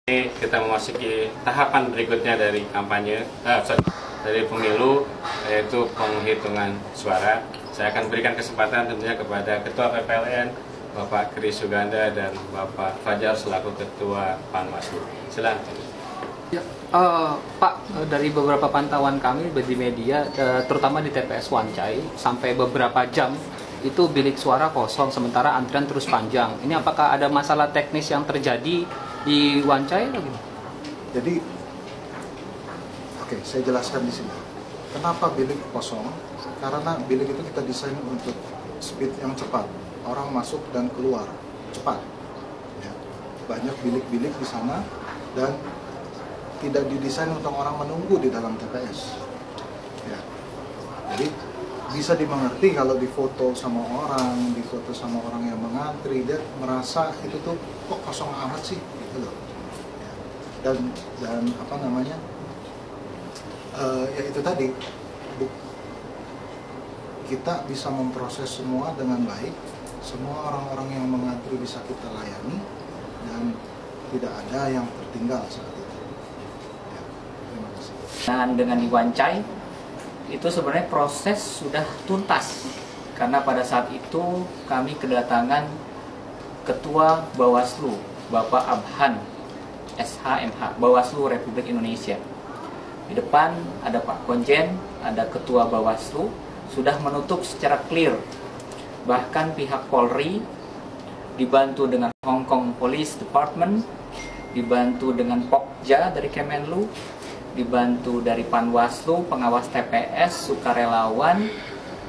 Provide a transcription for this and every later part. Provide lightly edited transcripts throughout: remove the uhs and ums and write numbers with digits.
Ini kita memasuki tahapan berikutnya dari kampanye, dari pemilu, yaitu penghitungan suara. Saya akan berikan kesempatan tentunya kepada Ketua PPLN, Bapak Kris Suganda, dan Bapak Fajar selaku Ketua Panwaslu. Silakan. Ya, Pak, dari beberapa pantauan kami di media, terutama di TPS Wancai, sampai beberapa jam itu bilik suara kosong, sementara antrian terus panjang. Ini apakah ada masalah teknis yang terjadi di Wancai atau gimana? Jadi, oke, saya jelaskan di sini. Kenapa bilik kosong? Karena bilik itu kita desain untuk speed yang cepat, orang masuk dan keluar cepat. Ya. Banyak bilik-bilik di sana dan tidak didesain untuk orang menunggu di dalam TPS. Ya. Jadi bisa dimengerti kalau difoto sama orang yang mengantri, dia merasa itu tuh kok kosong amat sih, gitu loh. Ya. Dan apa namanya? Ya itu tadi, kita bisa memproses semua dengan baik, semua orang-orang yang mengantri bisa kita layani dan tidak ada yang tertinggal saat itu. Ya, terima kasih. Dengan di Wancai itu sebenarnya proses sudah tuntas, karena pada saat itu kami kedatangan Ketua Bawaslu Bapak Abhan SHMH Bawaslu Republik Indonesia. Di depan ada Pak Konjen, ada Ketua Bawaslu, sudah menutup secara clear. Bahkan pihak Polri dibantu dengan Hong Kong Police Department, dibantu dengan Pokja dari Kemenlu, dibantu dari Panwaslu, pengawas TPS, sukarelawan,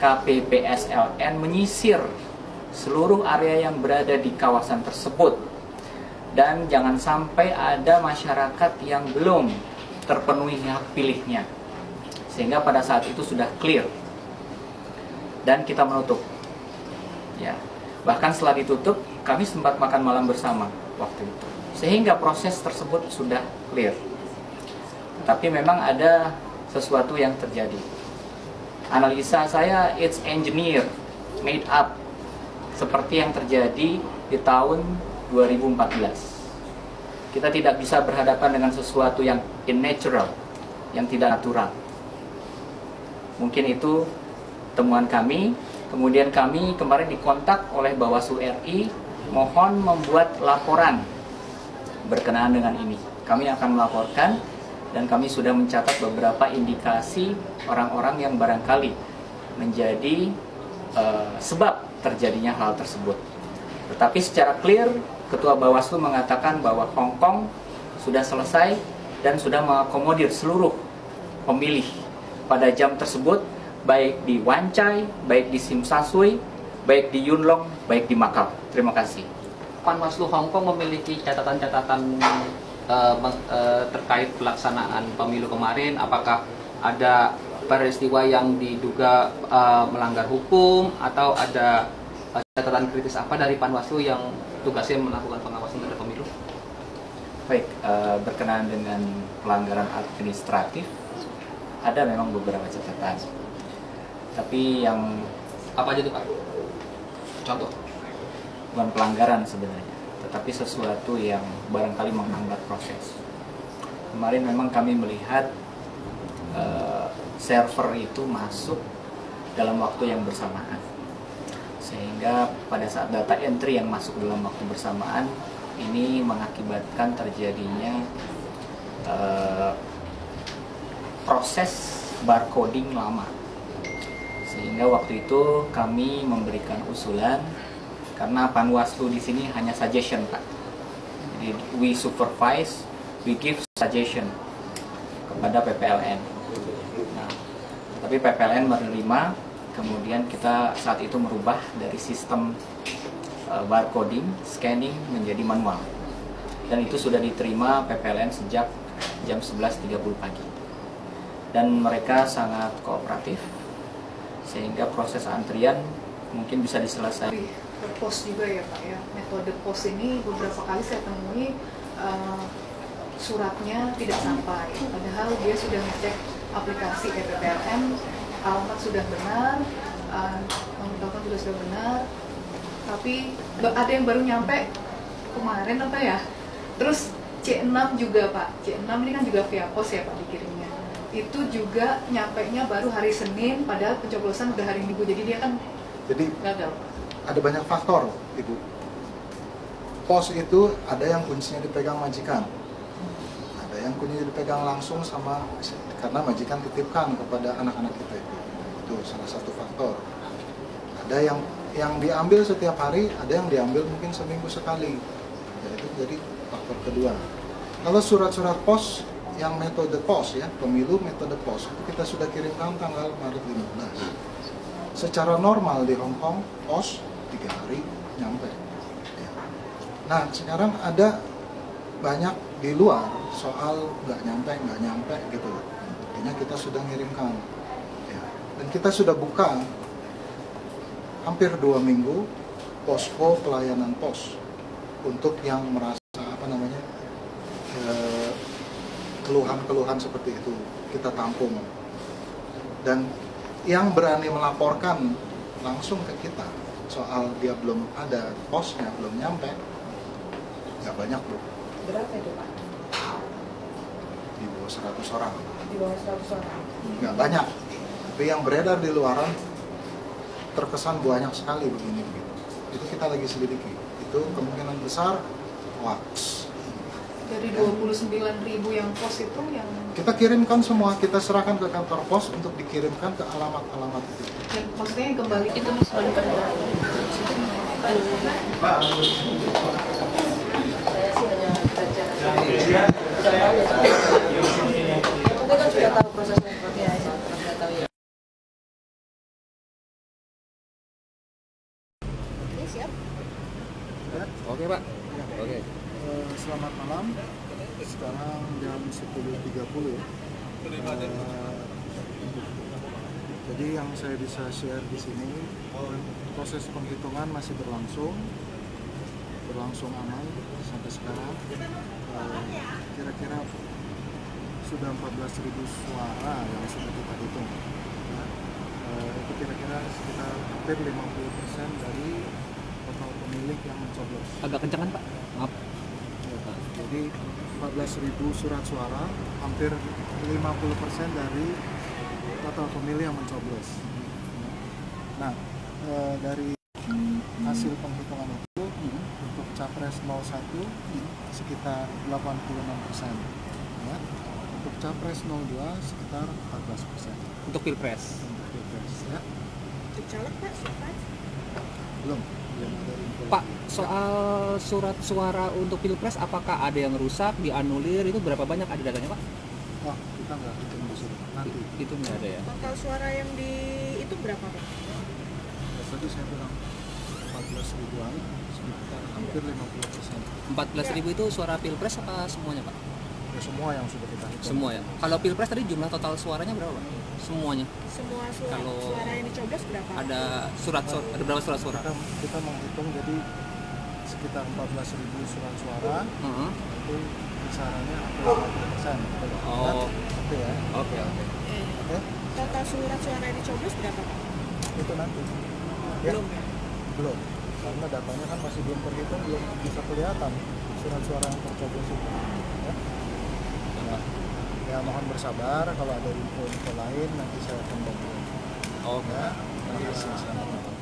KPPSLN menyisir seluruh area yang berada di kawasan tersebut. Dan jangan sampai ada masyarakat yang belum terpenuhi hak pilihnya. Sehingga pada saat itu sudah clear. Dan kita menutup. Ya. Bahkan setelah ditutup, kami sempat makan malam bersama waktu itu. Sehingga proses tersebut sudah clear. Tapi memang ada sesuatu yang terjadi. Analisa saya, it's engineer, made up, seperti yang terjadi di tahun 2014. Kita tidak bisa berhadapan dengan sesuatu yang unnatural, yang tidak natural. Mungkin itu temuan kami. Kemudian kami kemarin dikontak oleh Bawaslu RI, mohon membuat laporan berkenaan dengan ini. Kami akan melaporkan. Dan kami sudah mencatat beberapa indikasi orang-orang yang barangkali menjadi sebab terjadinya hal tersebut. Tetapi secara clear, Ketua Bawaslu mengatakan bahwa Hong Kong sudah selesai dan sudah mengakomodir seluruh pemilih pada jam tersebut, baik di Wancai, baik di Sim Sasui, baik di Yunlong, baik di Macau. Terima kasih. Panwaslu Hong Kong memiliki catatan-catatan terkait pelaksanaan pemilu kemarin. Apakah ada peristiwa yang diduga melanggar hukum atau ada catatan kritis apa dari Panwaslu yang tugasnya melakukan pengawasan terhadap pemilu? Baik, berkenaan dengan pelanggaran administratif, ada memang beberapa catatan. Tapi yang apa aja itu, Pak? Contoh? Bukan pelanggaran sebenarnya, tetapi sesuatu yang barangkali menghambat proses. Kemarin memang kami melihat server itu masuk dalam waktu yang bersamaan, sehingga pada saat data entry yang masuk dalam waktu bersamaan ini mengakibatkan terjadinya proses barcoding lama, sehingga waktu itu kami memberikan usulan. Karena Panwaslu di sini hanya suggestion, Pak. Jadi we supervise, we give suggestion kepada PPLN. Nah, tapi PPLN menerima, kemudian kita saat itu merubah dari sistem barcoding, scanning menjadi manual. Dan itu sudah diterima PPLN sejak jam 11.30 pagi. Dan mereka sangat kooperatif, sehingga proses antrian mungkin bisa diselesaikan. Pos juga ya Pak ya, metode pos ini beberapa kali saya temui suratnya tidak sampai, padahal dia sudah ngecek aplikasi PPLN, alamat sudah benar, nomor telepon juga sudah benar, tapi ada yang baru nyampe kemarin apa ya, terus C6 juga Pak, C6 ini kan juga via pos ya Pak dikirimnya. Itu juga nyampainya baru hari Senin, padahal pencoblosan udah hari Minggu, jadi dia kan Jadi gagal. ada banyak faktor, Ibu. Pos itu ada yang kuncinya dipegang majikan, ada yang kuncinya dipegang langsung sama, karena majikan titipkan kepada anak-anak kita itu salah satu faktor. Ada yang diambil setiap hari, ada yang diambil mungkin seminggu sekali. Ya, itu jadi faktor kedua. Kalau surat-surat pos yang metode pos ya, pemilu metode pos itu kita sudah kirimkan tanggal Maret 15. Secara normal di Hong Kong pos 3 hari nyampe. Ya. Nah sekarang ada banyak di luar soal nggak nyampe gitu. Artinya kita sudah ngirimkan. Ya. Dan kita sudah buka hampir 2 minggu posko pelayanan pos untuk yang merasa keluhan-keluhan seperti itu kita tampung, dan yang berani melaporkan langsung ke kita soal dia belum ada posnya, belum nyampe, nggak banyak Bu. Berapa itu Pak? Di bawah 100 orang. Di bawah 100 orang. Nggak banyak, tapi yang beredar di luaran terkesan banyak sekali begini begitu. Itu kita lagi selidiki. Itu kemungkinan besar hoax. Dari 29.000 yang pos itu yang Kita kirimkan semua, kita serahkan ke kantor pos untuk dikirimkan ke alamat-alamat itu. yang maksudnya yang kembali itu Saya sih hanya baca. Mungkin kan sudah tahu prosesnya seperti apa. Sudah tahu ya. Oke, siap. Oke Pak. Oke. Selamat malam. Sekarang jam 10.30. Jadi yang saya bisa share di sini, proses penghitungan masih berlangsung aman sampai sekarang. Kira-kira sudah 14.000 suara yang sudah kita hitung. Itu kira-kira sekitar hampir 50% dari total pemilih yang mencoblos. Agak kencangan Pak. Maaf. Jadi 14.000 surat suara, hampir 50% dari total pemilih yang mencoblos. Nah, dari hasil penghitungan itu untuk capres 01 sekitar 86%, ya. Untuk capres 02 sekitar 14%. Untuk pilpres. Untuk pilpres, ya. Untuk caleg Pak, siapa? Belum ada info. Pak, soal surat suara untuk pilpres, apakah ada yang rusak, dianulir, itu berapa banyak ada datanya Pak? Wah, kita nggak hitung di sini. Nanti. Itu nggak ada ya? Total suara yang di itu berapa Pak? Tadi saya bilang 14.000-an, sekitar hampir 50%. 14.000 itu suara pilpres apa semuanya Pak? Ya, semua yang sudah kita hitung. Semua ya? Kalau pilpres tadi jumlah total suaranya berapa Pak? Semuanya? Semua Kalau suara yang dicoblos berapa? Ada ada berapa surat suara? Kita menghitung jadi sekitar 14.000 surat suara, Heeh. itu kisarannya hampir 50%. Oh. Oke ya. Oke. Oke. Total surat suara yang dicoblos berapa Pak? Itu nanti. Ya? Belum ya? Belum. Karena datanya kan masih belum terhitung, belum bisa kelihatan surat suara yang tercoblos itu. Ya. Nah, ya mohon bersabar, kalau ada info lain nanti saya akan bantu. Oke. Ya. Terima kasih. Selamat malam.